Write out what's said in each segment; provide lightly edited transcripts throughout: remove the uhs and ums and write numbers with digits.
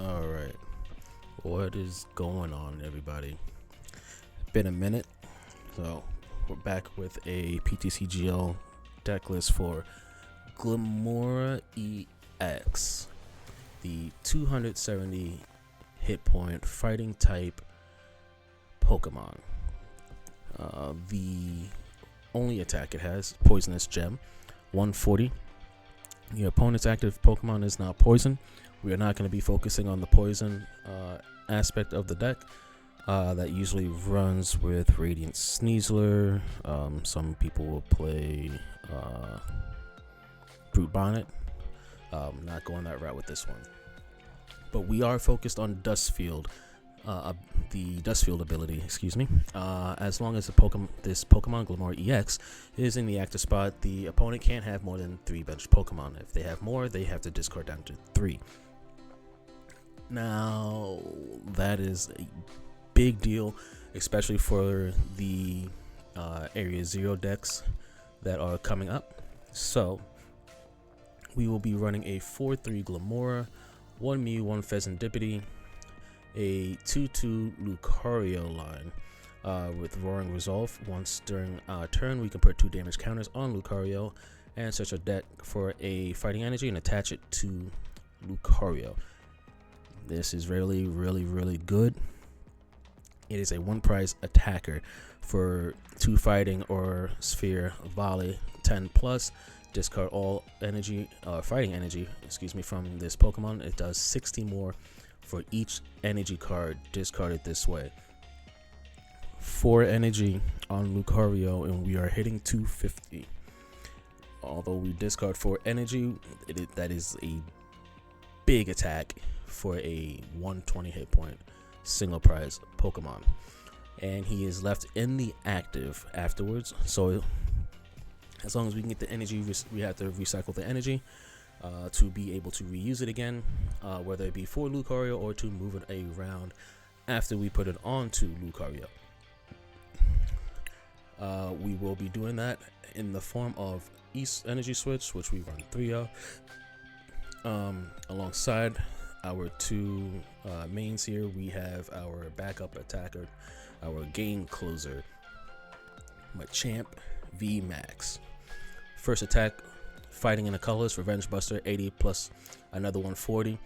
All right. What is going on, everybody? Been a minute. So, we're back with a PTCGL deck list for Glimmora Ex, the 270 hit point fighting type Pokemon. The only attack it has, Poisonous Gem, 140. Your opponent's active Pokemon is now poison. We are not going to be focusing on the poison aspect of the deck. That usually runs with Radiant Sneasler. Some people will play Brute Bonnet. Not going that route with this one. But we are focused on Dustfield. The Dustfield ability, as long as this Pokemon Glimmora EX is in the active spot, the opponent can't have more than 3 bench Pokemon. If they have more, they have to discard down to 3. Now, that is a big deal, especially for the Area 0 decks that are coming up. So, we will be running a 4-3 Glimmora, 1 Mew, 1 Pheasantipity, a 2-2 Lucario line with Roaring Resolve. Once during our turn, we can put 2 damage counters on Lucario and search a deck for a fighting energy and attach it to Lucario. This is really good. It is a 1-price attacker for 2 fighting or sphere volley 10 plus. Discard all energy, fighting energy, from this Pokemon. It does 60 more for each energy card discarded this way. 4 energy on Lucario, and we are hitting 250. Although we discard 4 energy, that is a big attack for a 120 hit point single prize Pokemon. And he is left in the active afterwards. So as long as we can get the energy, we have to recycle the energy to be able to reuse it again, whether it be for Lucario or to move it around after we put it onto Lucario. We will be doing that in the form of East Energy Switch, which we run 3 of. Alongside our 2 mains here, we have our backup attacker, our game closer, Machamp V Max. First attack, fighting in the colors, Revenge Buster, 80 plus another 140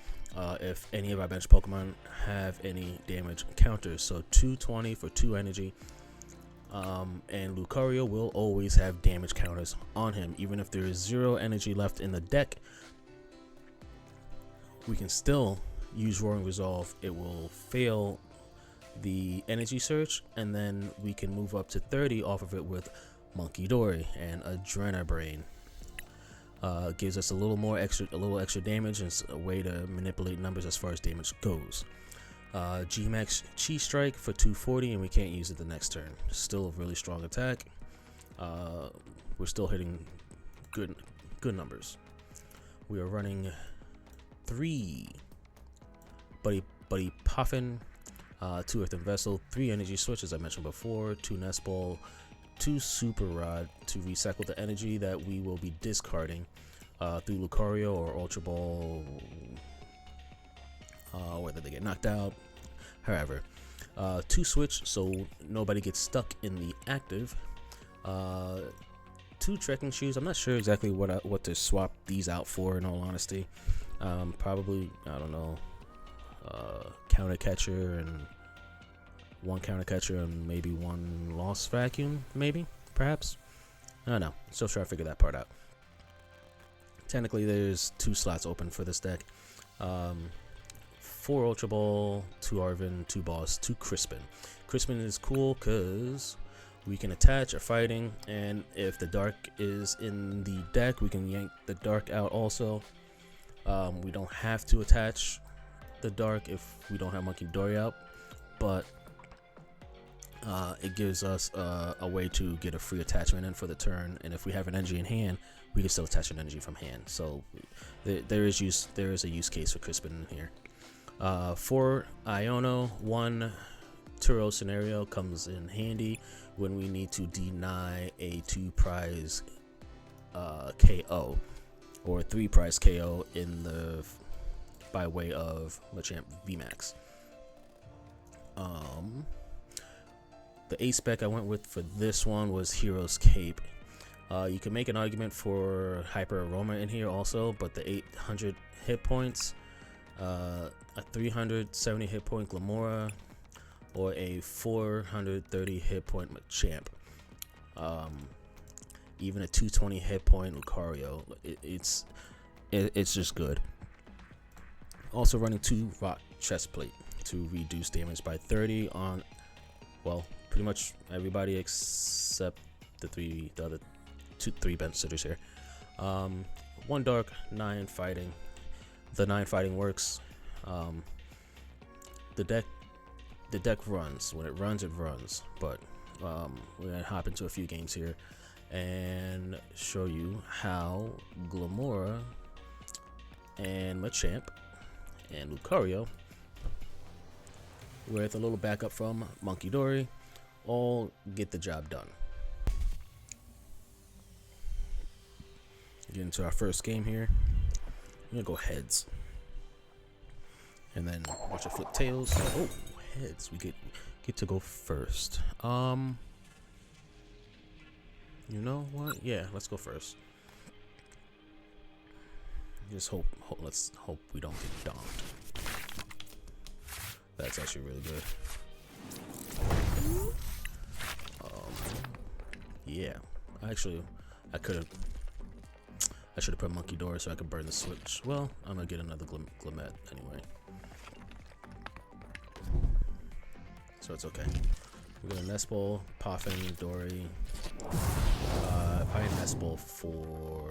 if any of our bench Pokemon have any damage counters. So 220 for 2 energy. And Lucario will always have damage counters on him. Even if there is 0 energy left in the deck, we can still use Roaring Resolve. It will fail the energy search, and then we can move up to 30 off of it with Monkey Dory and Adrenabrain. Gives us a little extra damage, and it's a way to manipulate numbers as far as damage goes. G-Max Chi Strike for 240, and we can't use it the next turn. Still a really strong attack. We're still hitting good numbers. We are running 3 Buddy Puffin, 2 Earthen Vessel, 3 Energy Switch as I mentioned before, 2 Nest Ball, 2 Super Rod to recycle the energy that we will be discarding through Lucario or Ultra Ball, whether they get knocked out, however. 2 Switch so nobody gets stuck in the active. 2 Trekking Shoes. I'm not sure exactly what to swap these out for, in all honesty. Probably, I don't know, Counter Catcher and 1 Counter Catcher and maybe 1 Lost Vacuum, perhaps. I don't know. Still trying to figure that part out. Technically, there's 2 slots open for this deck. 4 Ultra Ball, 2 Arvin, 2 Boss, 2 Crispin. Crispin is cool because we can attach a fighting, and if the dark is in the deck, we can yank the dark out also. We don't have to attach the dark if we don't have Monkey Dory out, but it gives us a way to get a free attachment in for the turn, and if we have an energy in hand, we can still attach an energy from hand. So there is a use case for Crispin in here. 4 Iono, 1 Turo Scenario comes in handy when we need to deny a 2-prize KO or 3-prize KO in the by way of Machamp VMAX. The A spec I went with for this one was Hero's Cape. You can make an argument for Hyper Aroma in here also, but the 800 hit points, a 370 hit point Glimmora, or a 430 hit point Machamp, even a 220 hit point Lucario, it's just good. Also running 2 Rock Chest Plate to reduce damage by 30 on, well, pretty much everybody except the other 3 bench sitters here. 1 Dark, 9 Fighting. The 9 Fighting works. The deck runs. When it runs, but we're gonna hop into a few games here and show you how Glimmora and Machamp and Lucario, with a little backup from Monkey Dory, all get the job done. Get into our first game here. I'm gonna go heads, and then watch it flip tails. Oh, heads. We get to go first. You know what? Yeah, let's go first. Just let's hope we don't get donked. That's actually really good. Yeah, I should have put Monkey Door so I could burn the switch. Well, I'm gonna get another Glimmet anyway, so it's okay. We're gonna Nest Ball, Poffin, Dory. Probably Nest Ball for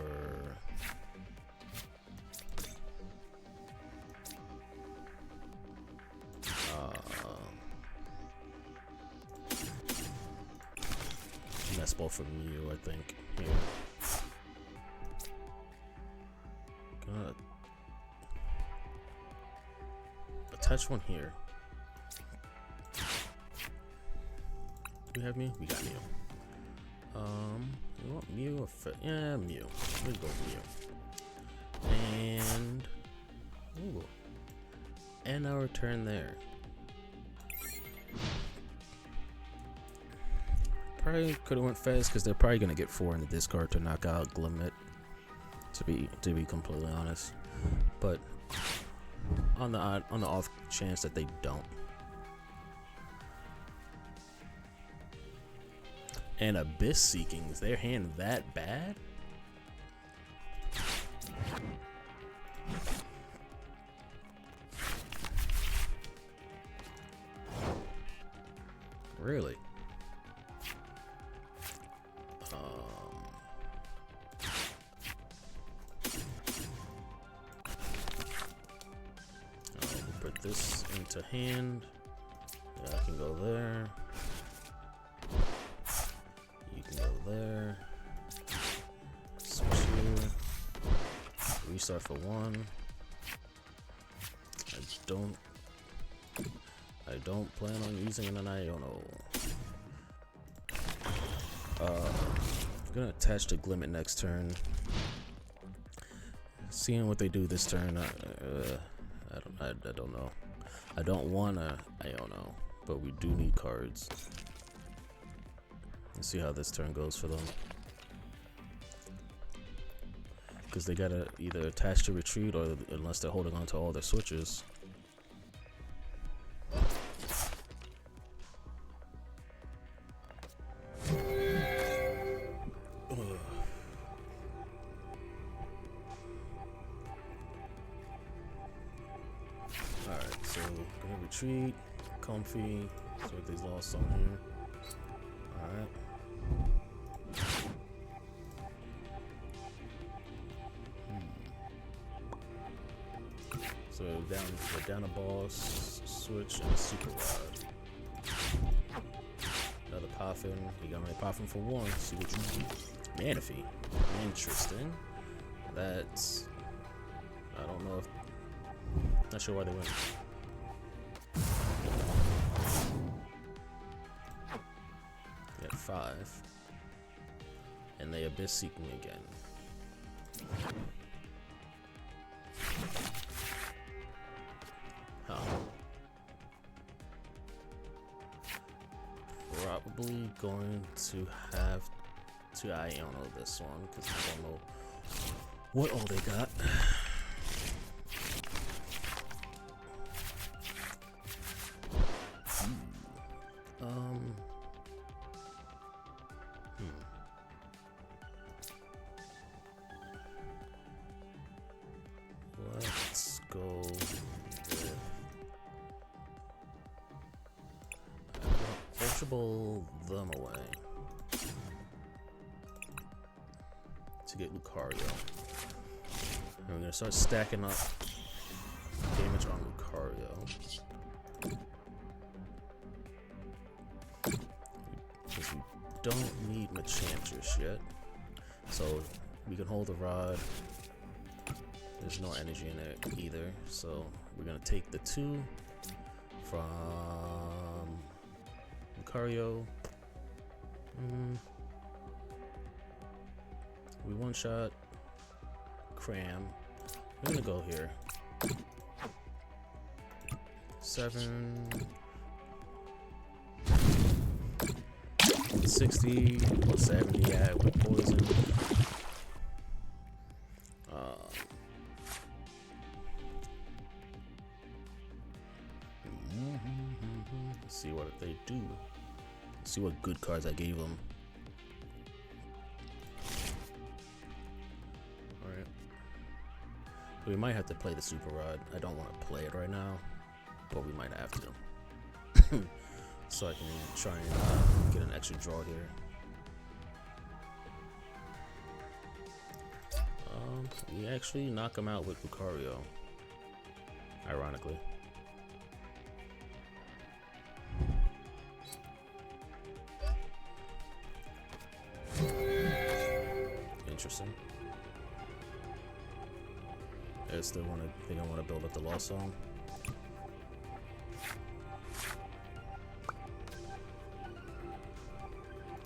Nest Ball for Mew, I think. Here. God. Attach one here. Do we have Mew? We got Mew. You want Mew or yeah, Mew. We'll go Mew. And ooh. And our turn there. Probably could have went Fez because they're probably gonna get 4 in the discard to knock out Glimmet. To be completely honest, but on the off chance that they don't, and Abyss Seeking, is their hand that bad? Really? Put this into hand. Yeah, I can go there. You can go there. Switch here. Restart for 1. I don't plan on using an Iono. I'm gonna attach to Glimmet next turn. Seeing what they do this turn, I don't know. I don't wanna Iono, but we do need cards. Let's see how this turn goes for them. Because they gotta either attach to retreat, or unless they're holding on to all their switches. Alright, so gonna retreat, comfy, see what they've lost on here. Alright. So we're down a boss, switch, and a super rod. Another Poffin. You got my Poffin for 1. See what you do. Manaphy. Interesting. That's, I don't know if, not sure why they went. Got 5. And they Abyss Seeking again. probably going to have to. I don't know this one because I don't know what all they got. Let's go with Ultra Ball them away to get Lucario. And we're gonna start stacking up damage on Lucario. Because we don't need Machamp just yet. So we can hold the rod. There's no energy in it either, so we're gonna take the 2 from Lucario. We one-shot Cram. We're gonna go here. 7, 60 or 70, yeah, with poison. Let's see what they do. Let's see what good cards I gave them. Alright. We might have to play the Super Rod. I don't want to play it right now, but we might have to. So I can try and get an extra draw here. We actually knock him out with Lucario, ironically. Interesting. They don't want to build up the Lost Zone.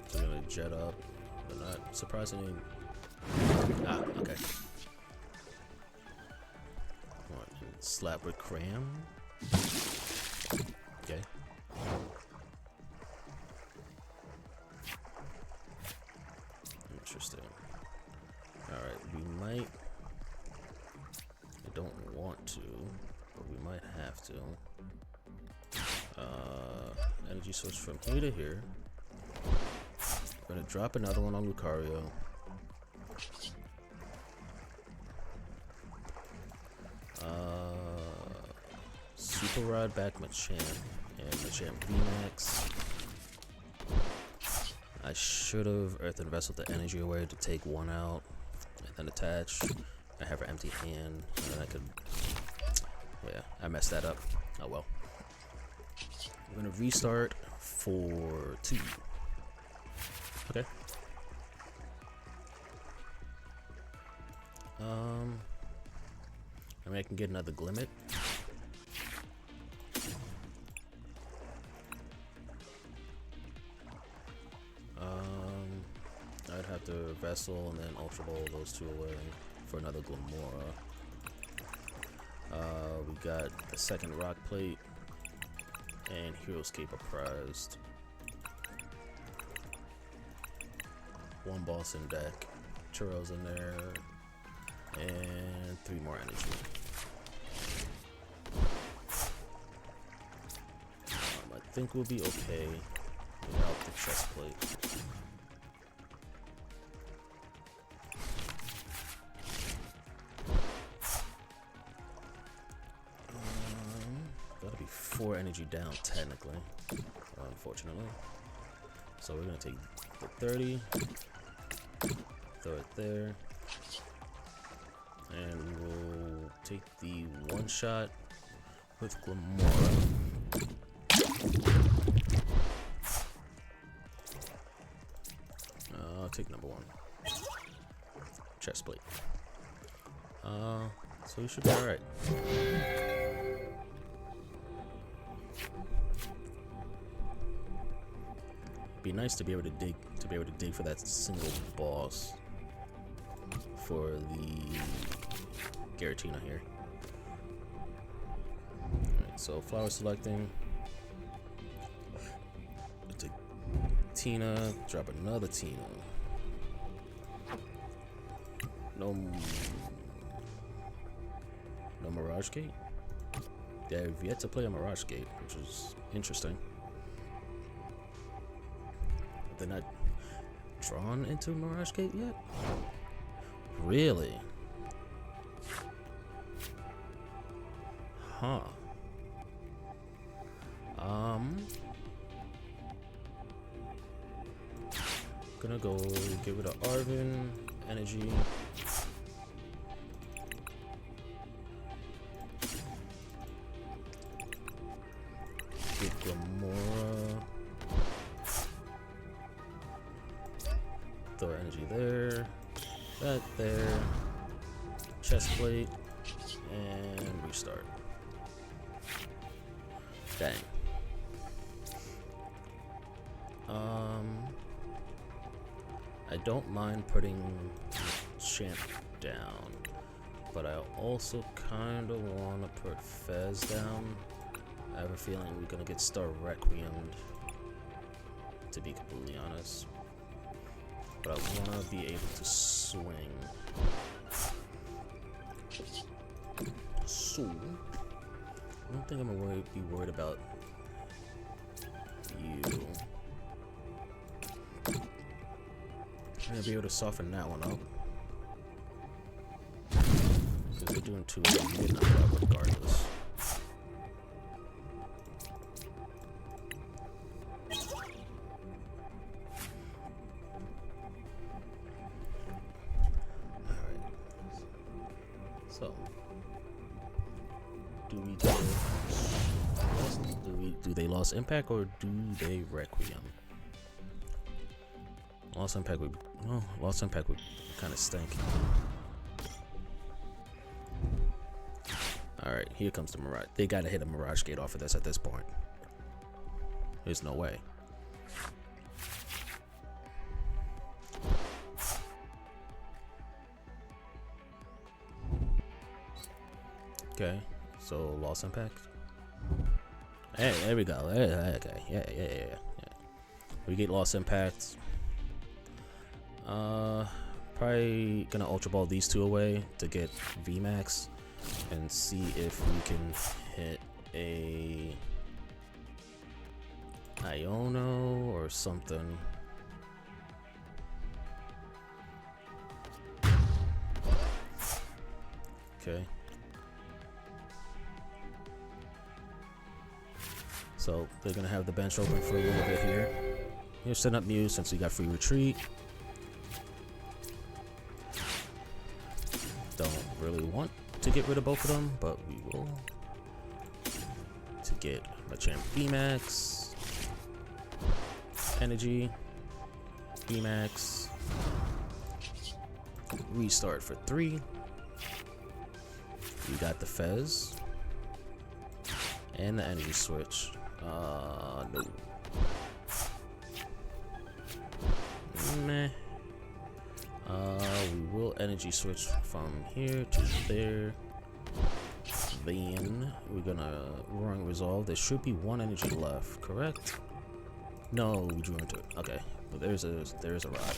So they're gonna jet up. They're not surprisingly. Ah, okay. What? Slap with Cram. Okay. Interesting. Alright, we might. I don't want to, but we might have to. Energy switch from here to here. We're gonna drop another one on Lucario. Super Rod back Machamp and Machamp VMAX. I should have Earthen Vessel the energy away to take one out and then attach. I have an empty hand and then I could. Well, yeah, I messed that up. Oh well. I'm gonna restart for 2. Okay. I mean, I can get another Glimmet. I'd have to Vessel and then Ultra Ball those 2 away for another Glimmora. We got the second Rock Plate and Heroescape apprised. 1 boss in deck, Churros in there, and 3 more energy. I think we'll be okay without the chest plate. Gotta be 4 energy down technically, unfortunately. So we're gonna take the 30, throw it there, and we will take the 1-shot with Glimmora. I'll take number 1. Chest plate. So we should be alright. Be nice to be able to dig for that single boss for the Giratina here. Alright, so flower selecting. Tina, drop another Tina. No Mirage Gate? They've yet to play a Mirage Gate, which is interesting. They're not drawn into Mirage Gate yet? Really? Huh. Gonna go get rid of Arvin, energy. Get Glimmora. Throw energy there. That there. Chest plate. And restart. Dang. I don't mind putting Champ down, but I also kind of want to put Fez down. I have a feeling we're gonna get Star Requiemed, to be completely honest. But I want to be able to swing. So, I don't think I'm gonna be worried about you. I'm gonna be able to soften that one up. Because they're doing 2 of them, you get knocked out regardless. Alright. So, do they lost impact or do they Requiem? Lost impact would kind of stink. Alright, here comes the Mirage. They gotta hit a Mirage Gate off of this at this point. There's no way. Okay, so lost impact. Hey, there we go. Okay, yeah. We get lost impact. Probably gonna Ultra Ball these 2 away to get VMAX and see if we can hit a Iono or something. Okay. So they're gonna have the bench open for a little bit here. You're setting up Mew since we got free retreat. Don't really want to get rid of both of them, but we will. To get Machamp VMAX, energy, VMAX, restart for 3. We got the Fez and the energy switch. No. Meh. We will energy switch from here to there. Then we're gonna Roaring Resolve. There should be 1 energy left, correct? No, we drew into it. Okay, but there's a rod.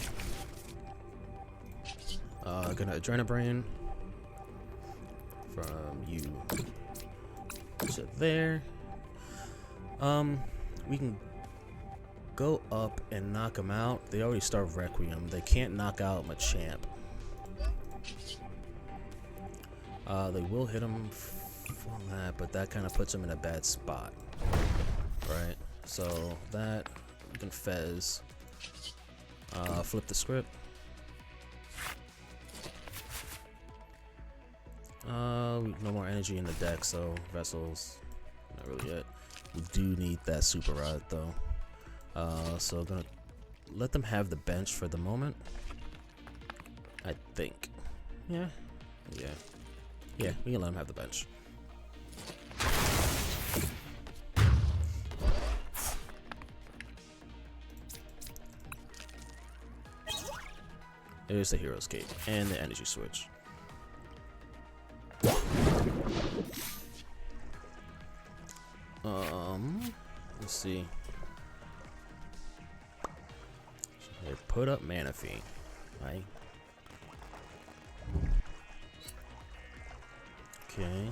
Gonna Adrenabrain from you to there. We can go up and knock them out. They already start Requiem. They can't knock out Machamp. They will hit him from that, but that kind of puts him in a bad spot, right? So that we can Fez. Flip the script. No more energy in the deck, so Vessels, not really yet. We do need that Super Rod though. So gonna let them have the bench for the moment. I think. Yeah, we can let them have the bench. There's the Hero's Gate and the energy switch. Let's see. It put up Manaphy, right? Okay.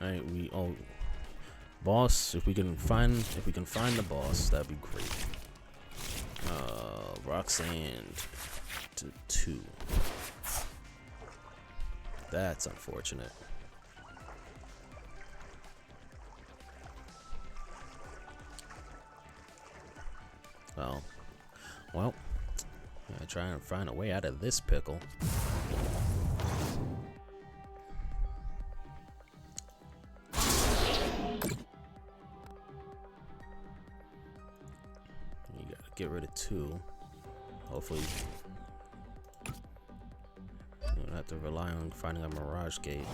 Alright, boss, if we can find the boss, that'd be great. Rock Sand to 2. That's unfortunate. Well, I try and find a way out of this pickle. You gotta get rid of 2. Hopefully, you don't have to rely on finding a Mirage Gate.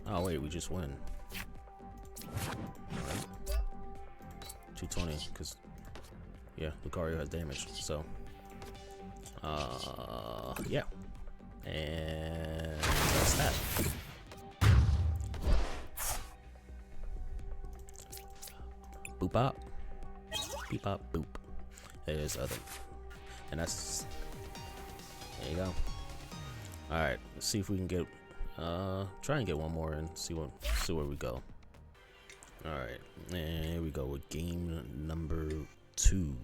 Oh wait, we just win. Alright. 220, because yeah, Lucario has damage, so yeah. And that's that. Boop bop. Beep bop boop. There's other. And that's, there you go. Alright, let's see if we can get try and get one more and see where we go. Alright, and here we go with game number 2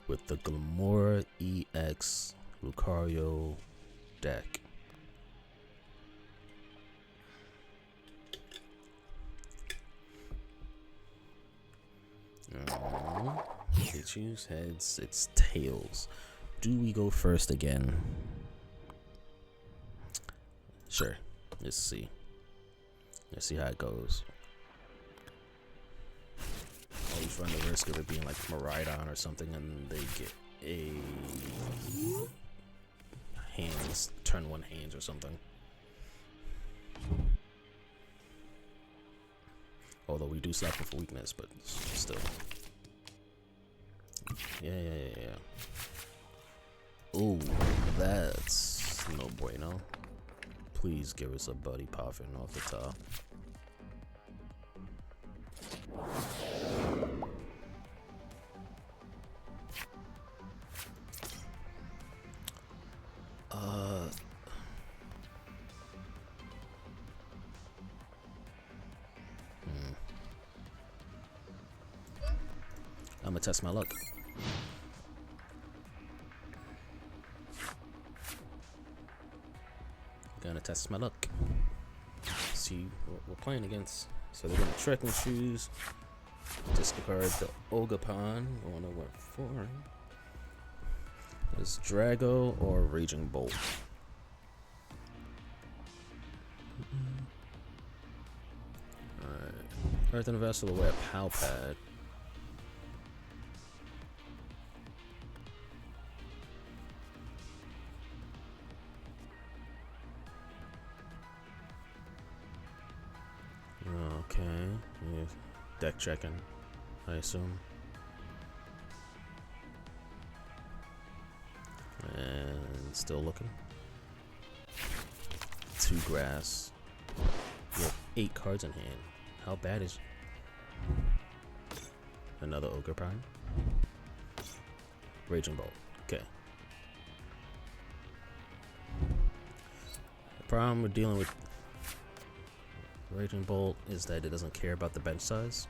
with the Glimmora EX Lucario deck. They choose heads, it's tails. Do we go first again? Sure. Let's see. Let's see how it goes. Always run the risk of it being like Maridon or something, and they get a hands, turn 1 hands or something. Although we do slap them for weakness, but still. Yeah. Ooh, that's no bueno. Please give us a Buddy Poffin off the top. I'm gonna test my luck. Gonna test my luck. See what we're playing against. So they're gonna Trekking Shoes. Discard the Ogerpon. Going to what for? Is Drago or Raging Bolt? Alright. Earthen Vessel away a Pal Pad. Okay, yeah. Deck checking, I assume. And still looking. 2 grass. You have 8 cards in hand. How bad is another Ogerpon? Raging Bolt. Okay. The problem we're dealing with Raging Bolt is that it doesn't care about the bench size.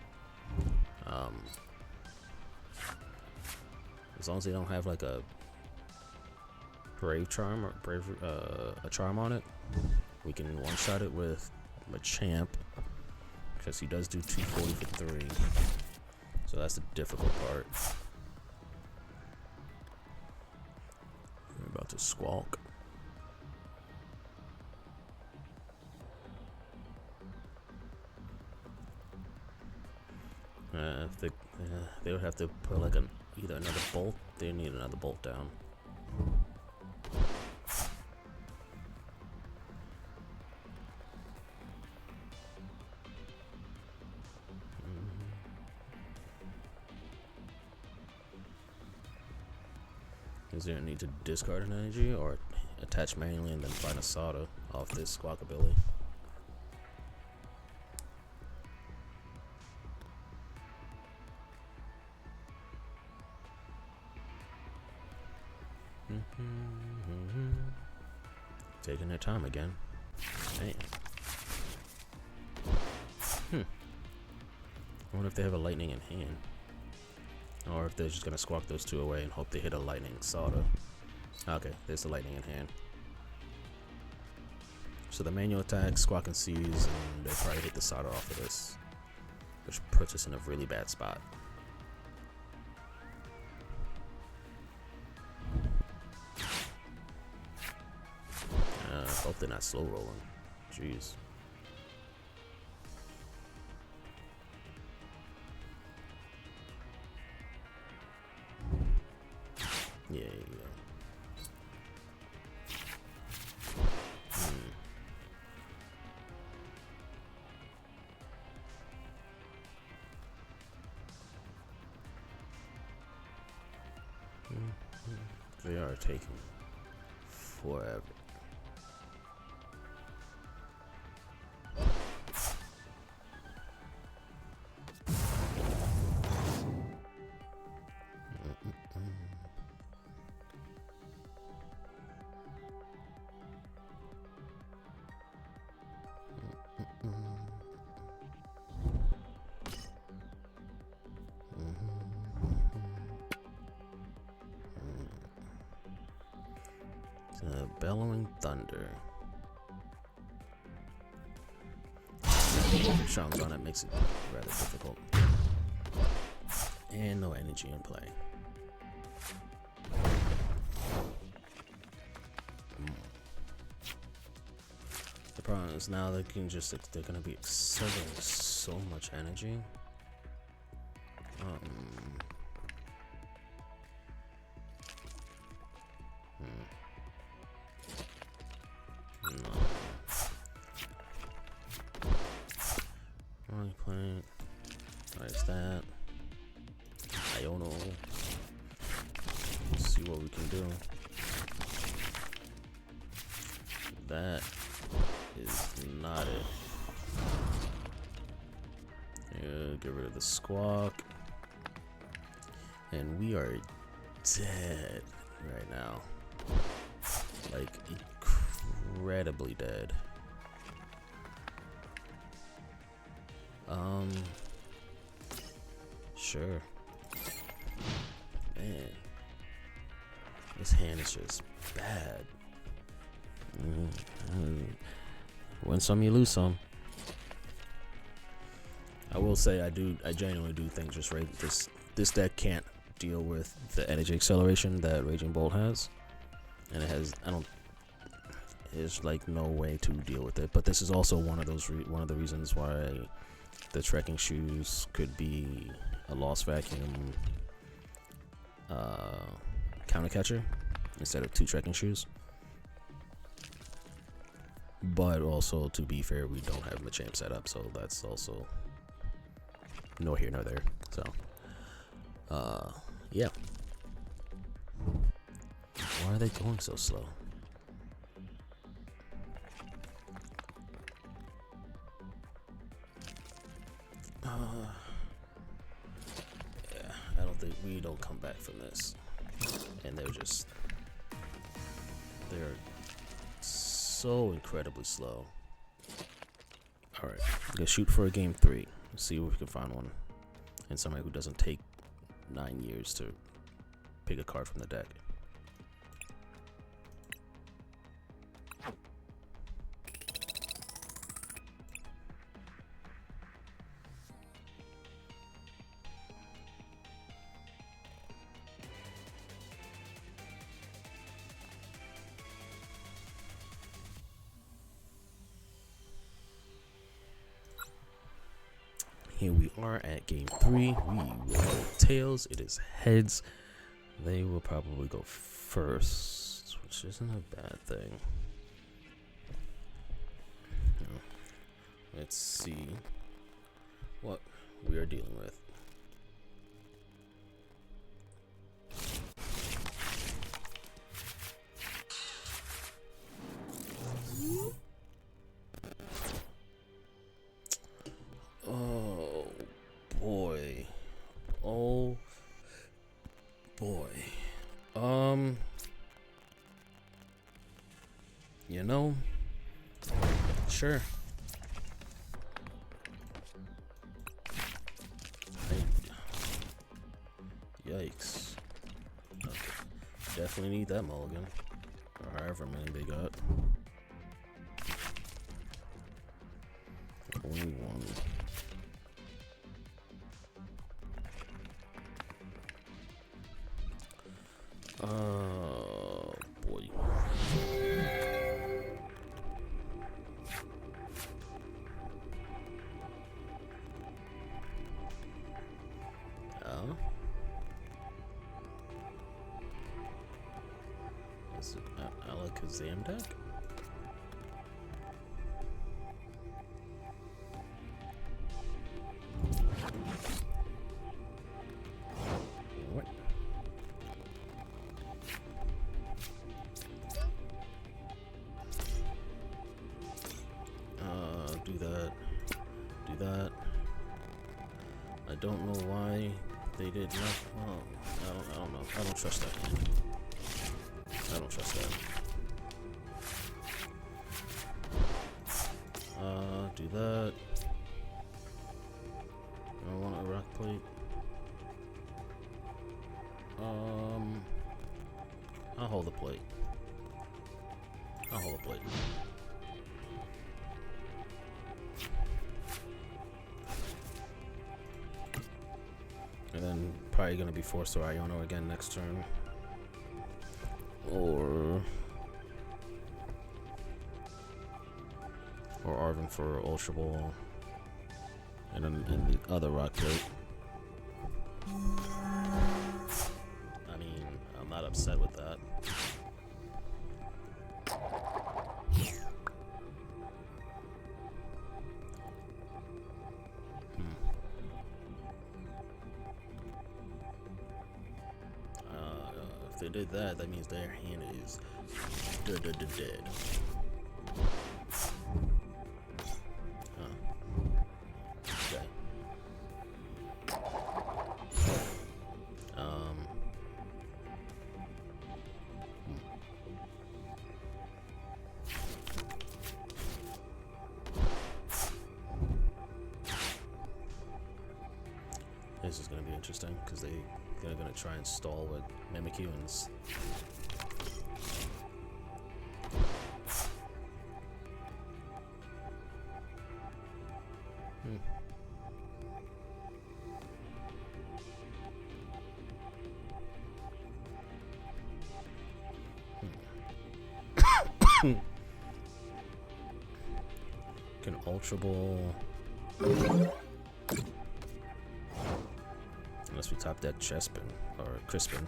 As long as they don't have like a Brave Charm or a charm on it, we can one-shot it with Machamp, because he does do 240 for 3. So that's the difficult part. We're about to squawk. They would have to put like either another bolt. They need another bolt down. Is there a need to discard an energy or attach manually and then find a Sada off this Squawkabilly? Taking their time again. Man. I wonder if they have a lightning in hand. Or if they're just gonna squawk those two away and hope they hit a lightning Sada. Okay, there's the lightning in hand. So the manual attack, squawk and seize, and they probably hit the Sada off of this, which puts us in a really bad spot. Hope they're not slow rolling. Jeez. Yeah, yeah. They are taking forever. Bellowing thunder. Charms on it makes it rather difficult. And no energy in play. The problem is now they're gonna be exerting so much energy. Plant. Nice that. I don't know. Let's see what we can do. That is not it. Yeah, get rid of the squawk. And we are dead right now. Like, incredibly dead. Sure. Man. This hand is just bad. Win some, you lose some. I will say I genuinely do think this deck can't deal with the energy acceleration that Raging Bolt has. And there's like no way to deal with it. But this is also one of the reasons why the trekking shoes could be a lost vacuum counter catcher instead of 2 trekking shoes. But also, to be fair, we don't have Machamp set up, so that's also nor here nor there. So yeah. Why are they going so slow? Yeah, I don't think we don't come back from this. And they're so incredibly slow. Alright, I'm gonna shoot for a game 3. See if we can find one. And somebody who doesn't take 9 years to pick a card from the deck. Here we are at game 3. We will go tails. It is heads. They will probably go first, which isn't a bad thing. Let's see what we are dealing with. Oh boy. Sure. Yikes. Okay. Definitely need that mulligan. Or however many they got. Only one. Oh boy. Is it Alakazam deck? What? Do that. Do that. I don't know why they did not. Well, I don't know. I don't trust that. I don't trust that. Do that. I want a rock plate. I'll hold the plate. I'll hold the plate. And then probably gonna be forced to Iono again next turn. Or Arvin for Ultra Ball. And then the other rock plate. I mean, I'm not upset with that. If they did that, that means their hand is dead. Okay. This is gonna be interesting because they're gonna try and stall with Mimikyu and Can Ultra Ball. Unless we top that Chespin or Crispin.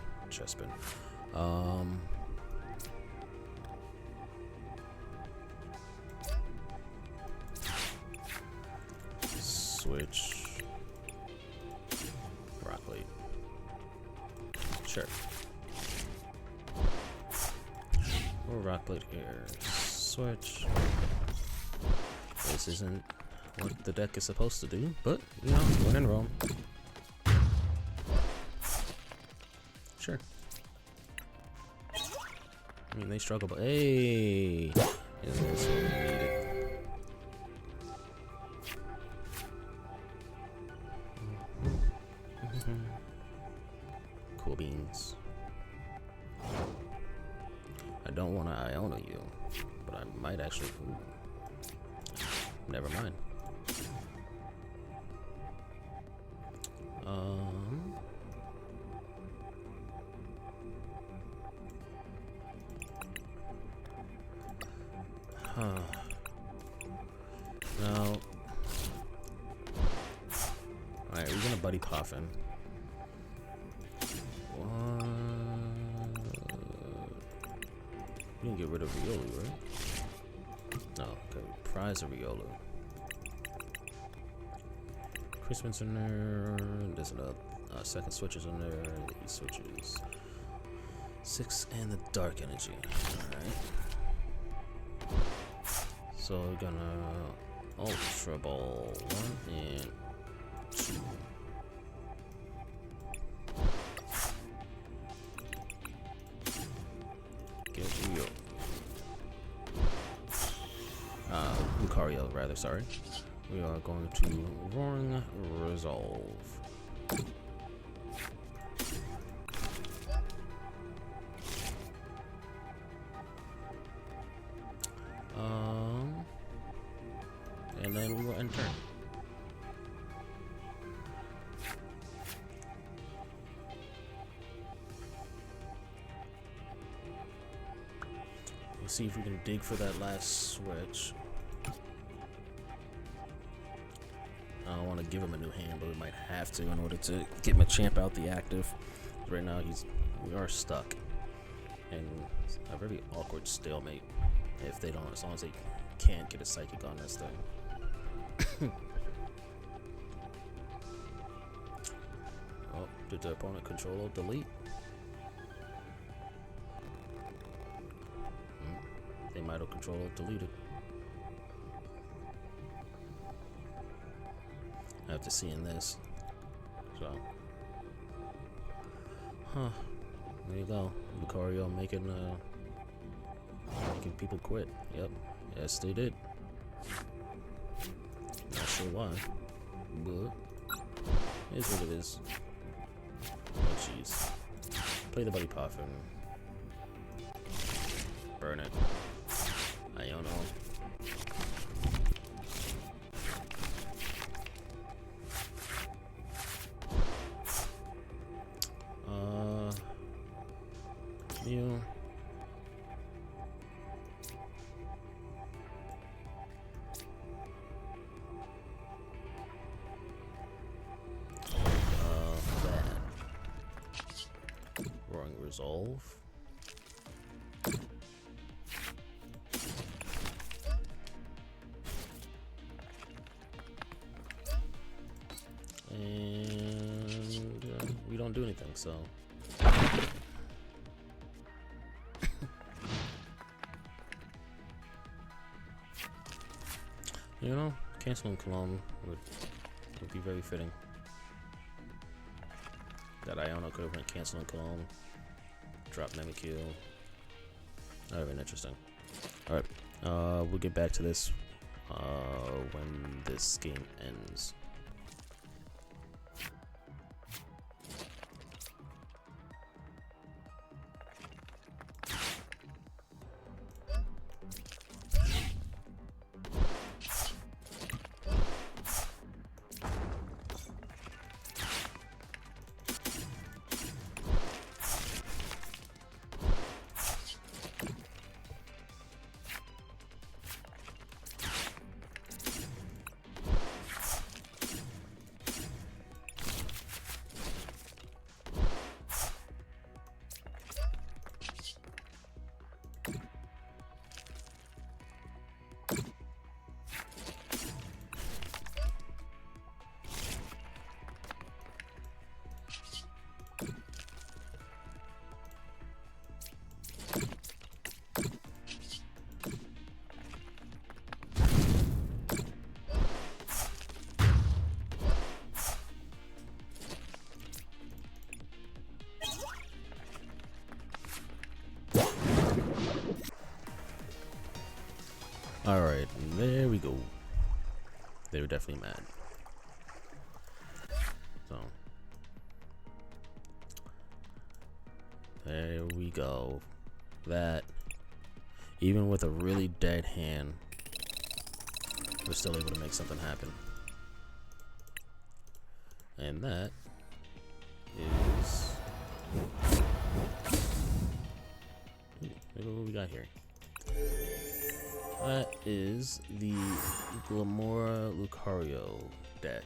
Switch. Rockly. Sure. Or Rockblade here. Switch. This isn't what the deck is supposed to do, but you know, when in Rome. Sure. I mean, they struggle, but hey, isn't this what we needed? Cool beans. I don't want to Iona you, but I might actually. Ooh. Never mind. No. Alright, we're gonna Buddy Poffin. We can get rid of Riolu, right? No, okay, prize of Riolu. Crispin's in there. There's another second switches in there. He switches 6 and the Dark Energy. Alright. So we're gonna Ultra Ball 1 and 2. Get Rio. Lucario, rather, sorry. We are going to Roaring Resolve. And then we will end turn. Let's see if we can dig for that last switch. I don't want to give him a new hand, but we might have to in order to get Machamp out the active. Right now, we are stuck, and a very awkward stalemate if they don't, as long as they can't get a psychic on this thing. Oh, did the opponent control delete? They might have control deleted. I have to see in this. So, there you go. Lucario making people quit. Yep. Yes, they did. Not sure why, but it is what it is. Oh jeez. Play the Buddy Puff and burn it. I don't know. You. Roaring Resolve. And we don't do anything, so. You know, canceling Cologne would be very fitting. That Iono could have went canceling Cologne, drop Mimikyu. That would have been interesting. Alright, we'll get back to this when this game ends. Alright, there we go. They were definitely mad. So, there we go. That, even with a really dead hand, we're still able to make something happen. And that is... Look what we got here. That is the Glimmora Lucario deck.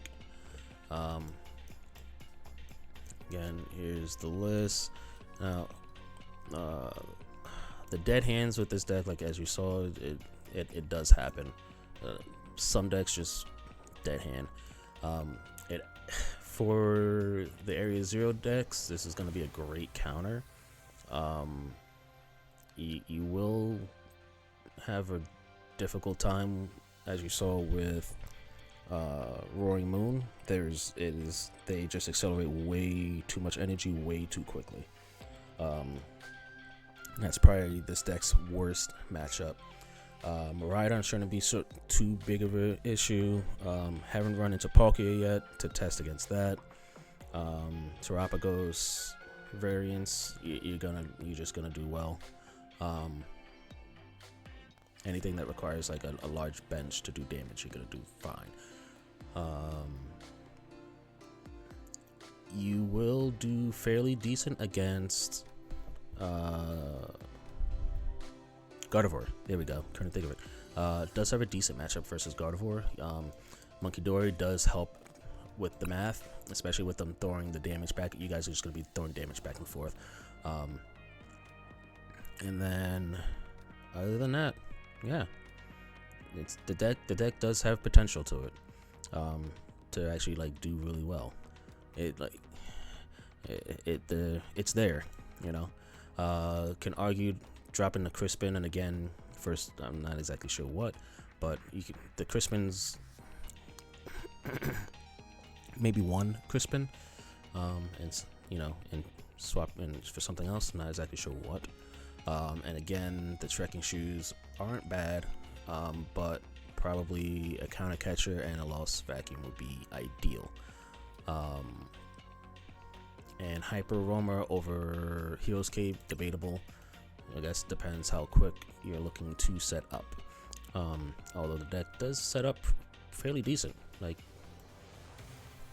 Again, here's the list. Now, the dead hands with this deck, like as you saw, it does happen. Some decks just dead hand. For the Area 0 decks, this is going to be a great counter. You will have a difficult time, as you saw with Roaring Moon. They just accelerate way too much energy way too quickly. That's probably this deck's worst matchup. Miraidon shouldn't be too big of an issue. Haven't run into Palkia yet to test against that. Terapagos variants, you're just gonna do well. Anything that requires like a large bench to do damage, you're gonna do fine. You will do fairly decent against Gardevoir. There we go. Trying to think of it. Does have a decent matchup versus Gardevoir. Monkey Dory does help with the math, especially with them throwing the damage back. You guys are just going to be throwing damage back and forth. And then, other than that, yeah, it's the deck. The deck does have potential to it, to actually like do really well. It's there, you know. Can argue dropping the Crispin, and again, first I'm not exactly sure what, but the Crispin's maybe one Crispin, and and swap in for something else. I'm not exactly sure what. And again, the trekking shoes aren't bad, but probably a counter catcher and a lost vacuum would be ideal. And Hyper Roamer over Hero's Cave, debatable. I guess depends how quick you're looking to set up. Although the deck does set up fairly decent. Like,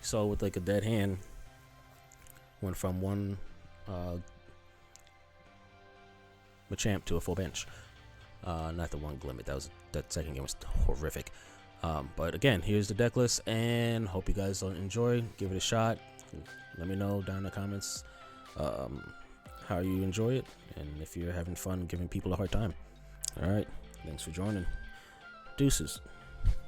so with like a dead hand, went from one Machamp to a full bench. Not the one Glimmet. That second game was horrific. But again, here's the deck list, and hope you guys enjoy. Give it a shot. Let me know down in the comments how you enjoy it, and if you're having fun giving people a hard time. All right, thanks for joining. Deuces.